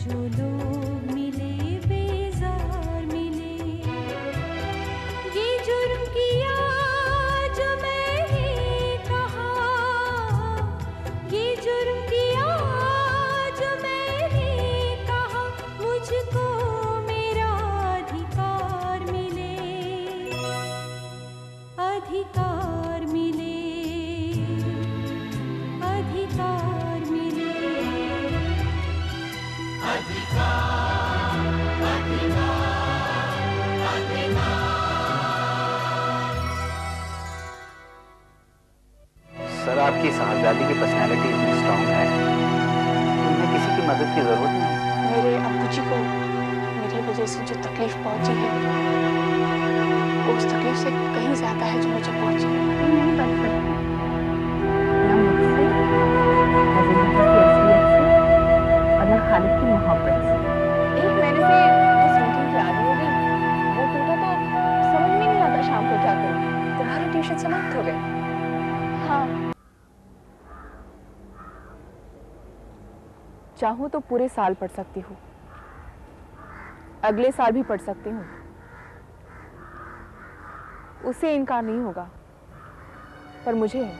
जो लोग मिले बेजार मिले, ये जुर्म किया जो मैंने कहा, ये जुर्म किया जो मैंने कहा, मुझको मेरा अधिकार मिले, अधिकार मिले, अधिकार मिले, अधिकार, अधिकार, अधिकार। सर, आपकी साहबजादी की पर्सनैलिटी इतनी स्ट्रांग है, उन्हें किसी की मदद की जरूरत नहीं। मेरे अब्बू जी को मेरी वजह से जो तकलीफ पहुंची है, वो उस तकलीफ से कहीं ज्यादा है जो मुझे पहुंची है। नहीं कर सकते ना मुझसे, ना जिंदगी की असलियत से, और ना खालिद की मोहब्बत से। एक महीने से जिस रूटीन की आदत हो गई, वो टूटा तो समझ में नहीं आता शाम को क्या करूं। तुम्हारे ट्यूशन समाप्त हो गए? हाँ। चाहूं तो पूरे साल पढ़ सकती हूँ, अगले साल भी पढ़ सकती हूँ, उससे इनकार नहीं होगा, पर मुझे है।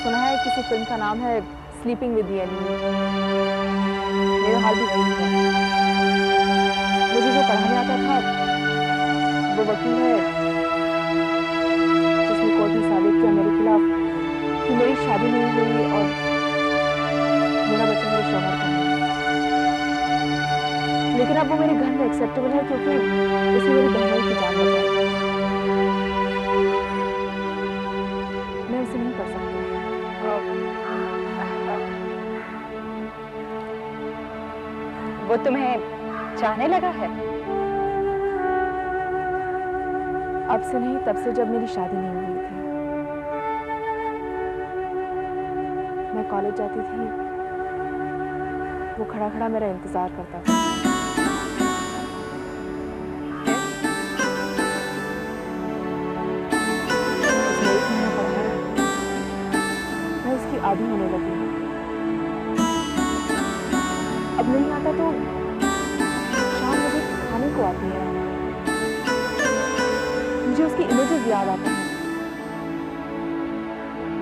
सुना है किसी फिल्म का नाम है स्लीपिंग विद द एनिमी। मेरा हाल भी वही है। मुझे जो पढ़ाने आता था वो वकील है जिसने कोर्ट में साबित किया मेरे खिलाफ कि मेरी शादी नहीं हुई और मेरा बच्चा मेरे शौहर का है। लेकिन अब वो मेरे घर में एक्सेप्टेबल है क्योंकि उसने मेरी बहनोई की जान बचाई। मैं उसे नहीं कर सकती। वो तुम्हें चाहने लगा है? अब से नहीं, तब से जब मेरी शादी नहीं हुई थी। मैं कॉलेज जाती थी, वो खड़ा खड़ा मेरा इंतजार करता था। उसने एक महीना पढ़ाया, मैं उसकी आदी होने लगी। अब नहीं आता तो शाम मुझे खाने को आती है, मुझे उसकी इमेजेस याद आती हैं।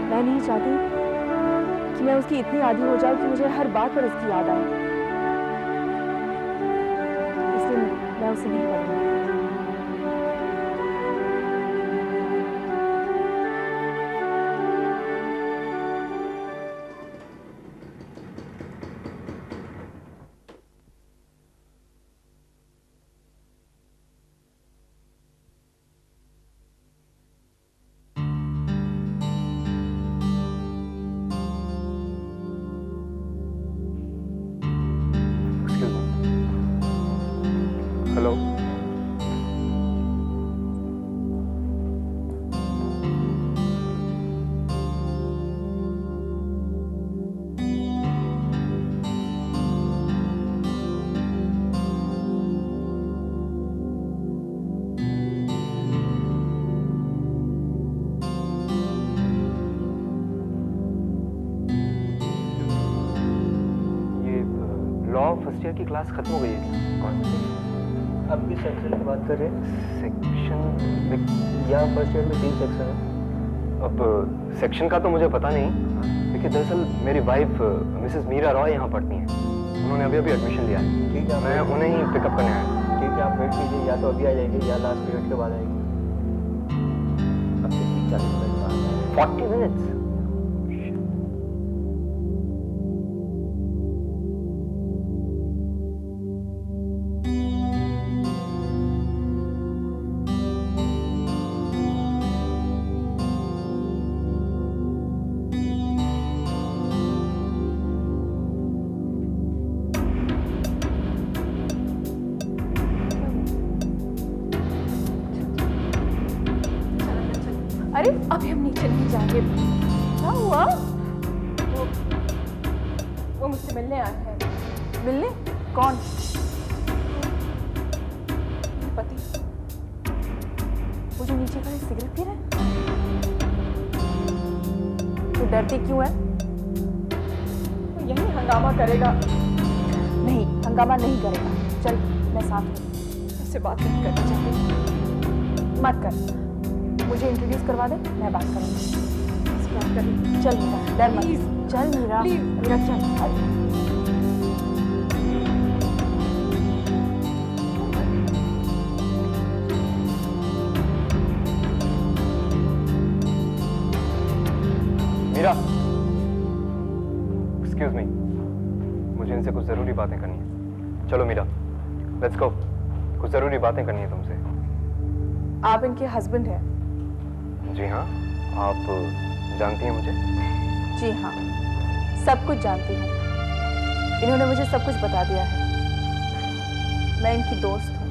मैं नहीं चाहती कि मैं उसकी इतनी आदी हो जाऊं कि मुझे हर बात पर उसकी याद आए, इसलिए मैं उसे नहीं पढ़ूंगी। हेलो, ये लॉ फर्स्ट ईयर की क्लास खत्म हो गई है क्या? कौन सी? आप किस सेक्शन की बात कर रहे हैं? सेक्शन? यहाँ फर्स्ट ईयर में 3 सेक्शन है। अब सेक्शन का तो मुझे पता नहीं, लेकिन दरअसल मेरी वाइफ मिसेस मीरा रॉय यहाँ पढ़ती हैं। उन्होंने अभी अभी एडमिशन लिया है। ठीक है, मैं उन्हें ही पिकअप करने आया। ठीक है, आप वेट कीजिए, या तो अभी आ जाएगी या लास्ट पीरियड के बाद आएगी। अब से 30-40 मिनट बाद 40 मिनट्स? अरे अभी हम नीचे नहीं जाएंगे। क्या हुआ? वो मुझसे मिलने आए हैं। मिलने? कौन? पति। वो जो नीचे खड़े सिगरेट पी रहे हैं। डरती क्यों है? वो यही हंगामा करेगा। नहीं, हंगामा नहीं करेगा। चल, मैं साथ हूँ। उससे बात नहीं करनी चाहिए। मत कर, मुझे इंट्रोड्यूस करवा दे, मैं बात करूँगी। उससे बात करनी। चल मीरा, डर मत। Please, चल मीरा, please. मीरा चल। मीरा, एक्सक्यूज मी, मुझे इनसे कुछ जरूरी बातें करनी है। चलो मीरा, लेट्स गो। कुछ जरूरी बातें करनी है तुमसे। आप इनके हस्बैंड हैं? जी हाँ, आप जानती हैं मुझे? जी हाँ, सब कुछ जानती हूँ। इन्होंने मुझे सब कुछ बता दिया है। मैं इनकी दोस्त हूँ।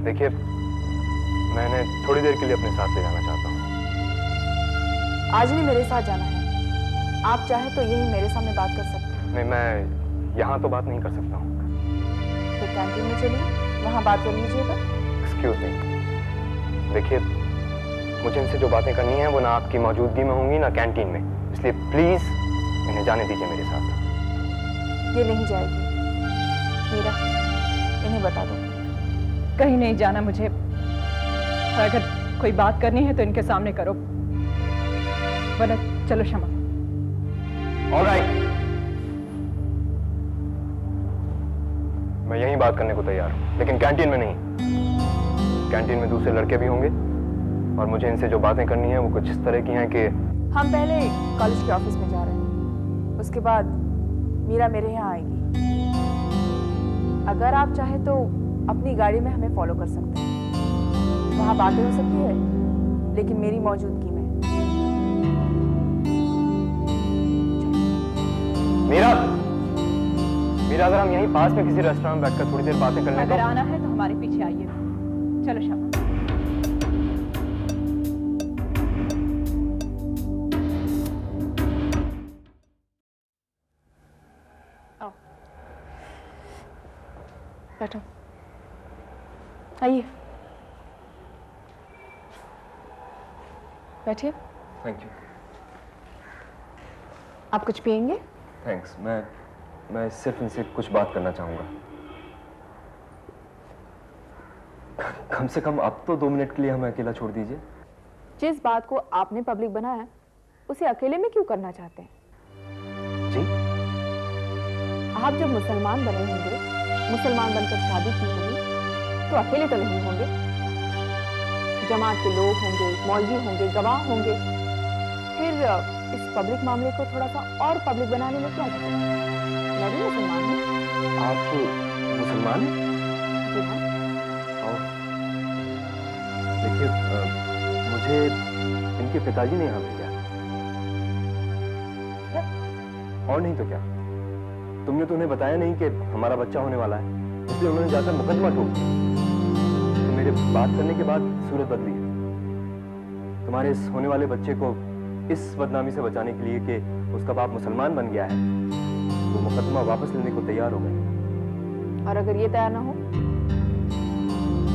देखिए, मैं इन्हें थोड़ी देर के लिए अपने साथ ले जाना चाहता हूँ। आज नहीं मेरे साथ जाना है। आप चाहे तो यही मेरे सामने बात कर सकते हैं। नहीं, मैं यहाँ तो बात नहीं कर सकता हूँ। तो कैंटीन में चलिए, वहाँ बात कर लीजिएगा। एक्सक्यूज मी, देखिए, मुझे इनसे जो बातें करनी है वो ना आपकी मौजूदगी में होंगी ना कैंटीन में, इसलिए प्लीज इन्हें जाने दीजिए मेरे साथ। ये नहीं जाएगी। मीरा, इन्हें बता दो। कहीं नहीं जाना मुझे। और अगर कोई बात करनी है तो इनके सामने करो, वरना चलो शमा। ऑलराइट, मैं यहीं बात करने को तैयार हूं, लेकिन कैंटीन में नहीं। कैंटीन में दूसरे लड़के भी होंगे और मुझे इनसे जो बातें करनी है वो कुछ इस तरह की हैं कि हम पहले कॉलेज के ऑफिस में जा रहे हैं, उसके बाद मीरा मेरे यहाँ आएगी। अगर आप चाहे तो अपनी गाड़ी में हमें फॉलो कर सकते हैं। वहाँ बातें हो सकती है, लेकिन मेरी मौजूदगी में। मीरा, मीरा, अगर हम यहीं पास में किसी रेस्टोरेंट में बैठकर थोड़ी देर बातें कर लें अगर तो? आना है तो हमारे पीछे आइए। चलो शमा। आओ, बैठो। आइए, बैठिए। Thank you. आप कुछ पियेंगे? थैंक्स। मैं सिर्फ इनसे कुछ बात करना चाहूंगा। कम से कम अब तो 2 मिनट के लिए हमें अकेला छोड़ दीजिए। जिस बात को आपने पब्लिक बनाया, उसे अकेले में क्यों करना चाहते हैं? जी? आप जब मुसलमान बने होंगे, मुसलमान बनकर शादी की होगी, तो अकेले तो नहीं होंगे। जमात के लोग होंगे, मौलवी होंगे, गवाह होंगे। फिर इस पब्लिक मामले को थोड़ा सा और पब्लिक बनाने में क्या है? मैं भी मुसलमान हूँ। आप मुसलमान हैं? जी हाँ। और देखिए, मुझे इनके पिताजी ने यहाँ भेजा। क्या? और नहीं तो क्या, तुमने तो उन्हें बताया नहीं कि हमारा बच्चा होने वाला है, इसलिए उन्होंने जाकर मुकदमा ठोक दिया। तो मेरे बात करने के बाद सूरत बदली है। तुम्हारे इस होने वाले बच्चे को इस बदनामी से बचाने के लिए कि उसका बाप मुसलमान बन गया है, वो मुकदमा वापस लेने को तैयार हो गए। और अगर ये तैयार ना हो?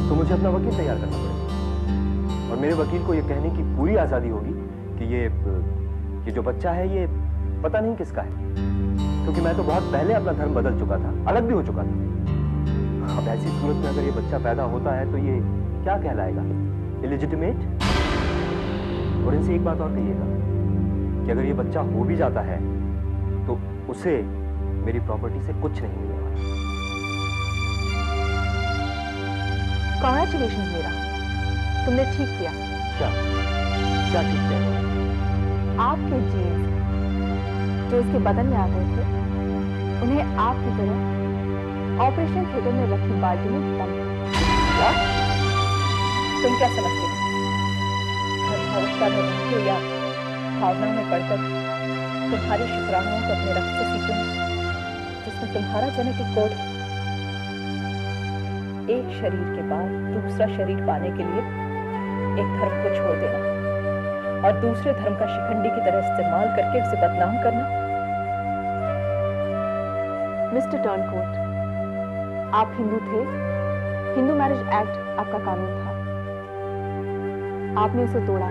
तो मुझे अपना वकील तैयार करना पड़ेगा, और मेरे वकील को ये कहने की पूरी आजादी होगी कि ये जो बच्चा है ये पता नहीं किसका है, क्योंकि मैं तो बहुत पहले अपना धर्म बदल चुका था, अलग भी हो चुका था। अब ऐसी सूरत में अगर ये बच्चा पैदा होता है तो ये क्या कहलाएगा? इलिजिटिमेट? और इनसे एक बात और कहिएगा कि अगर ये बच्चा हो भी जाता है तो उसे मेरी प्रॉपर्टी से कुछ नहीं मिलेगा। कांग्रेचुलेशंस मीरा, तुमने ठीक किया। क्या क्या ठीक है? आपके जीन्स जो इसके बदन में आ गए थे, उन्हें आपकी तरह ऑपरेशन थिएटर में रखी बाल्टी में बंद क्या? तुम क्या समझते हो? अवस्था में रहते या भावना में पड़कर तुम्हारी शुक्राणुओं को अपने रक्त से सींचूंगी, जिसमें तुम्हारा जेनेटिक कोड है। एक शरीर के बाद दूसरा शरीर पाने के लिए एक धर्म को छोड़ देना और दूसरे धर्म का शिखंडी की तरह इस्तेमाल करके उसे बदनाम करना। मिस्टर टर्नकोट, आप हिंदू थे, हिंदू मैरिज एक्ट आपका कानून था। आपने उसे तोड़ा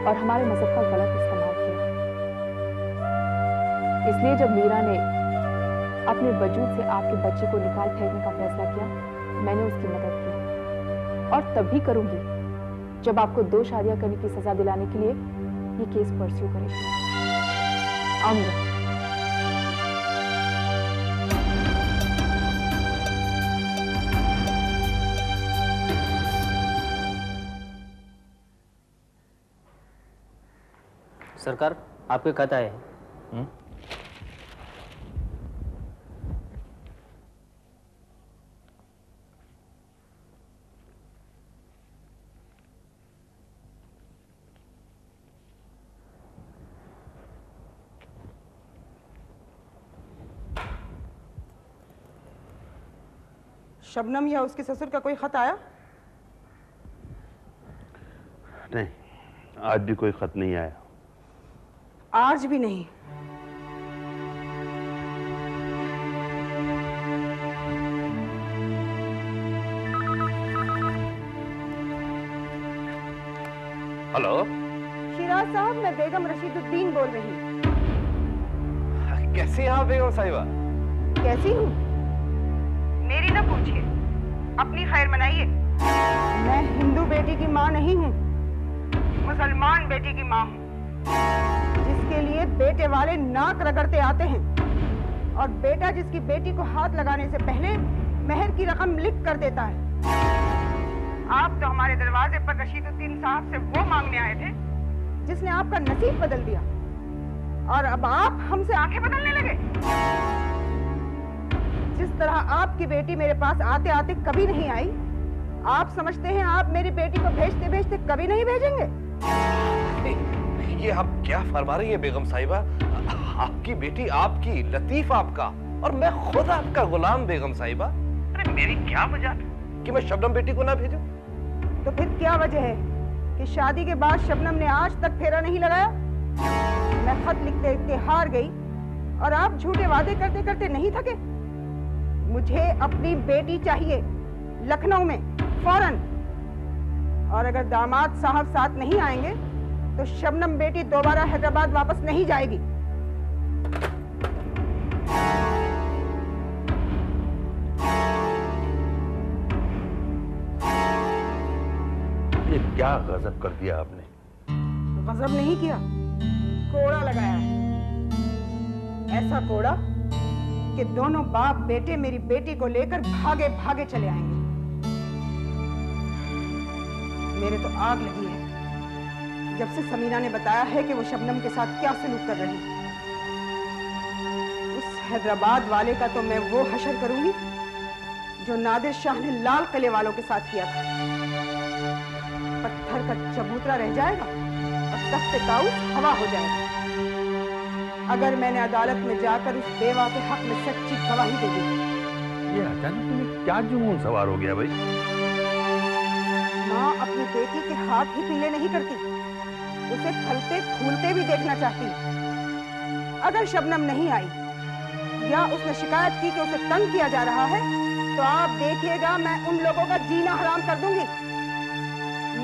और हमारे मजहब का गलत इस्तेमाल किया। इसलिए जब मीरा ने अपने वजूद से आपके बच्चे को निकाल फेंकने का फैसला किया, मैंने उसकी मदद की और तब भी करूंगी जब आपको 2 शादियां करने की सजा दिलाने के लिए ये केस परस्यू करेगी। आऊंगा। सरकार, आपके खत आए हैं। शबनम या उसके ससुर का कोई खत आया? नहीं, आज भी कोई खत नहीं आया। आज भी नहीं? हेलो, शिराज साहब, मैं बेगम रशीदुद्दीन बोल रही हूँ। कैसी हैं आप बेगम साहिबा? कैसी हूँ? मेरी ना पूछिए, अपनी खैर मनाइए। मैं हिंदू बेटी की माँ नहीं हूँ, मुसलमान बेटी की माँ हूँ, जिसके लिए बेटे वाले नाक रगड़ते आते हैं और बेटा जिसकी बेटी को हाथ लगाने से पहले मेहर की रकम लिख कर देता है। आप तो हमारे दरवाजे पर रशीदुद्दीन साहब से वो मांगने आए थे जिसने आपका नसीब बदल दिया, और अब आप हमसे आंखें बदलने लगे। जिस तरह आपकी बेटी मेरे पास आते आते कभी नहीं आई, आप समझते हैं आप मेरी बेटी को भेजते भेजते कभी नहीं भेजेंगे? ये आप क्या फरमा रही हैं बेगम साहिबा? आपकी बेटी आपकी, लतीफ आपका, और मैं खुद आपका गुलाम बेगम साहिबा। अरे मेरी क्या वजह कि मैं शबनम बेटी को ना भेजूं? तो फिर क्या वजह है कि शादी के बाद शबनम ने आज तक फेरा नहीं लगाया? मैं खत लिखते लिखते हार गई और आप झूठे वादे करते करते नहीं थके। मुझे अपनी बेटी चाहिए लखनऊ में फौरन, और अगर दामाद साहब साथ नहीं आएंगे तो शबनम बेटी दोबारा हैदराबाद वापस नहीं जाएगी। ये क्या गजब कर दिया आपने? गजब नहीं किया, कोड़ा लगाया है। ऐसा कोड़ा कि दोनों बाप बेटे मेरी बेटी को लेकर भागे भागे चले आएंगे। मेरे तो आग लगी है जब से समीना ने बताया है कि वो शबनम के साथ क्या सलूक कर रही है। उस हैदराबाद वाले का तो मैं वो हशर करूंगी जो नादिर शाह ने लाल किले वालों के साथ किया था। पत्थर का चबूतरा रह जाएगा और तख्ते ताऊस हवा हो जाएगा। अगर मैंने अदालत में जाकर उस बेवा के हक में सच्ची गवाही दे दी। ये अचानक तुम्हें क्या जुनून सवार हो गया भाई? माँ अपनी बेटी के हाथ ही पीले नहीं करती, उसे फलते फूलते भी देखना चाहती। अगर शबनम नहीं आई या उसने शिकायत की कि उसे तंग किया जा रहा है, तो आप देखिएगा मैं उन लोगों का जीना हराम कर दूंगी।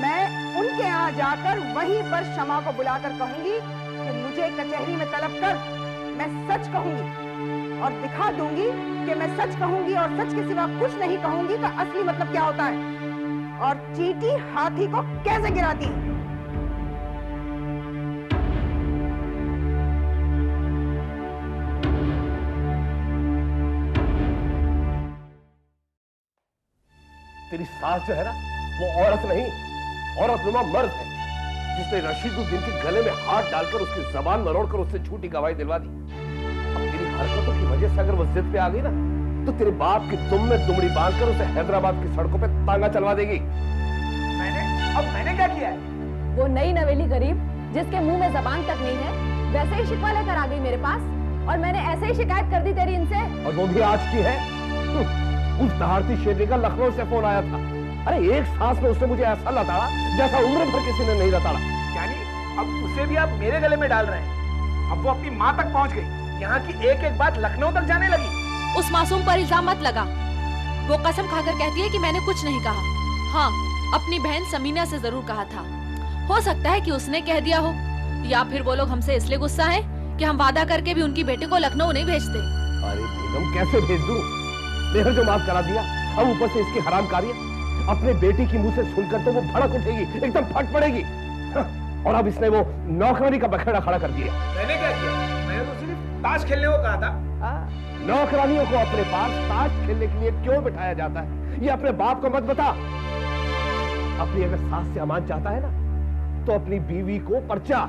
मैं उनके यहाँ जाकर वहीं पर शमा को बुलाकर कहूंगी कि मुझे कचहरी में तलब कर। मैं सच कहूंगी और दिखा दूंगी कि मैं सच कहूंगी और सच के सिवा कुछ नहीं कहूंगी का असली मतलब क्या होता है और चींटी हाथी को कैसे गिराती है। तेरी सास जो है ना, वो औरत नहीं, औरतनुमा मर्द है, जिसने रशीदुद्दीन के गले में हाथ डालकर उसकी जबान मरोड़कर उससे झूठी गवाही दिलवा दी। अब तेरी हरकतों की वजह से अगर वो जिद पे आ गई ना, तो तेरे बाप की दुम में दुमड़ी बांधकर उसे हैदराबाद की सड़कों पे तांगा चलवा देगी। मैंने क्या किया है? वो नई नवेली गरीब जिसके मुंह में जबान तक नहीं है, वैसे ही शिकवा लेकर आ गई मेरे पास, और मैंने ऐसे ही शिकायत कर दी तेरी इनसे। और वो भी आज की है। उस दहाड़ती शेरनी का लखनऊ से फोन आया था। अरे एक सांस में उसने मुझे ऐसा लताड़ा जैसा उम्र भर किसी ने नहीं लताड़ा। यानी अब उसे भी आप मेरे गले में डाल रहे हैं। अब वो अपनी माँ तक पहुँच गई, यहाँ की एक एक बात लखनऊ तक जाने लगी। उस मासूम पर इल्जाम मत लगा। वो कसम खाकर कहती है कि मैंने कुछ नहीं कहा। हाँ, अपनी बहन समीना से जरूर कहा था। हो सकता है कि उसने कह दिया हो, या फिर वो लोग हमसे इसलिए गुस्सा है कि हम वादा करके भी उनकी बेटी को लखनऊ नहीं भेजते। अरे बेगम कैसे भेज दूं? मेहर जो माफ करा दिया, अब ऊपर से इसकी हराम कार्य। अपने बेटी की मुंह से सुनकर तो वो भड़क उठेगी, एकदम फट पड़ेगी। हाँ, और अब इसने वो नौकरानी का बखेड़ा खड़ा कर दिया। मैंने क्या किया? मैंने तो सिर्फ ताश खेलने को कहा था। नौकरानियों को अपने पास ताश खेलने के लिए क्यों बिठाया जाता है, ये अपने बाप को मत बता। अपनी अगर सास से अमान चाहता है ना, तो अपनी बीवी को पर्चा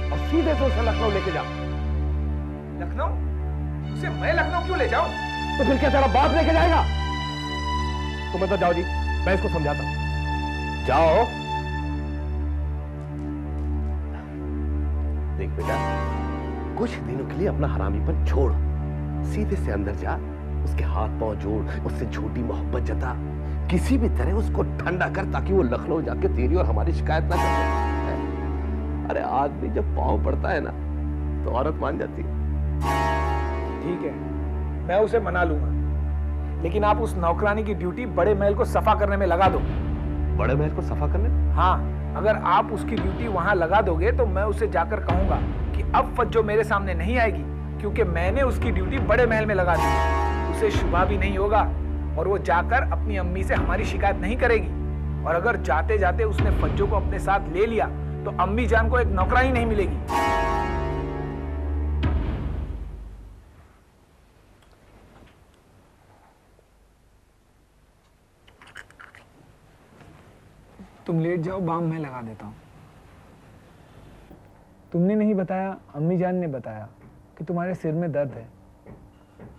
और सीधे से उसे लखनऊ लेके जा। लखनऊ? उसे मैं लखनऊ क्यों ले जाऊं? तो फिर क्या तेरा बाप लेके जाएगा? तुम्हें तो जाओ जी, मैं इसको समझाता हूं। जाओ। देख बेटा, कुछ दिनों के लिए अपना हरामीपन छोड़, सीधे से अंदर जा, उसके हाथ पांव जोड़, उससे झूठी मोहब्बत जता, किसी भी तरह उसको ठंडा कर ताकि वो लखनऊ जाके तेरी और हमारी शिकायत ना करे। अरे आदमी जब पांव पड़ता है ना, तो औरत मान जाती है। ठीक है, मैं उसे मना लूंगा, लेकिन आप उस नौकरानी की ड्यूटी बड़े महल को सफा करने में लगा दो। बड़े महल को सफा करने? हाँ, अगर आप उसकी ड्यूटी वहां लगा दोगे तो मैं उसे जाकर कहूंगा कि अब फज्जो मेरे सामने नहीं आएगी, क्योंकि मैंने उसकी ड्यूटी बड़े महल में लगा दी। उसे शुभा भी नहीं होगा और वो जाकर अपनी अम्मी से हमारी शिकायत नहीं करेगी। और अगर जाते जाते उसने फज्जो को अपने साथ ले लिया तो अम्मी जान को एक नौकरानी नहीं मिलेगी। तुम लेट जाओ, बाम मैं लगा देता हूँ। तुमने नहीं बताया, अम्मी जान ने बताया कि तुम्हारे सिर में दर्द है।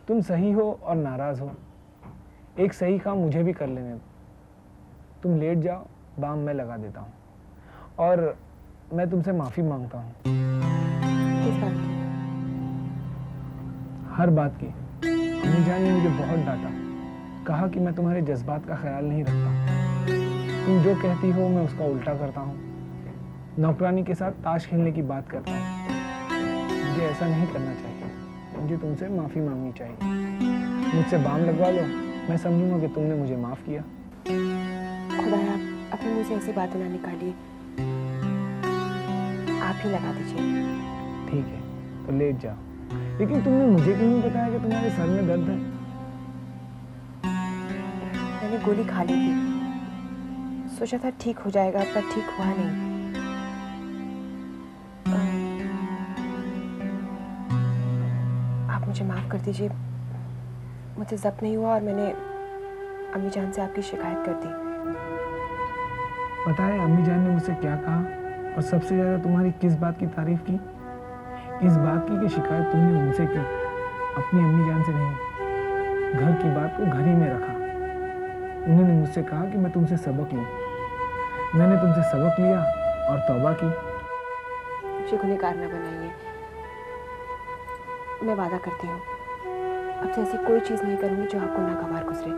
तुम सही हो और नाराज हो, एक सही काम मुझे भी कर लेने दो। तुम लेट जाओ, बाम मैं लगा देता हूँ। और मैं तुमसे माफी मांगता हूँ। किस बात की? हर बात की। अम्मी जान ने मुझे बहुत डांटा, कहा कि मैं तुम्हारे जज्बात का ख्याल नहीं रखता। तुम जो कहती हो मैं उसका उल्टा करता हूँ, नौकरानी के साथ ताश खेलने की बात करता हूँ। मुझे ऐसा नहीं करना चाहिए, मुझे तुमसे माफी मांगनी चाहिए। मुझसे बाम लगवा लो, मैं समझूंगा कि तुमने मुझे माफ किया। खुदाया, अपने मुंह से ऐसी बातें ना निकालिए, आप ही लगा दीजिए। ठीक है, तो लेट जाओ। लेकिन तुमने मुझे क्यों नहीं बताया कि तुम्हारे सर में दर्द है? मैंने गोली खा ली थी, सोचा था ठीक हो जाएगा, पर ठीक हुआ नहीं। आप मुझे माफ कर दीजिए, मुझे जब्त नहीं हुआ और मैंने अम्मी जान से आपकी शिकायत कर दी। पता है अम्मी जान ने मुझसे क्या कहा और सबसे ज्यादा तुम्हारी किस बात की तारीफ की? इस बात की कि शिकायत तुमने उनसे की, अपनी अम्मी जान से नहीं। घर की बात को घर ही में रखा। उन्होंने मुझसे कहा कि मैं तुमसे सबक लूं। मैंने तुमसे सबक लिया और तौबा की। मुझे गुनहगार न बनाइए, मैं वादा करती हूँ अब से ऐसी कोई चीज़ नहीं करूँगी जो आपको नागवार गुजरे।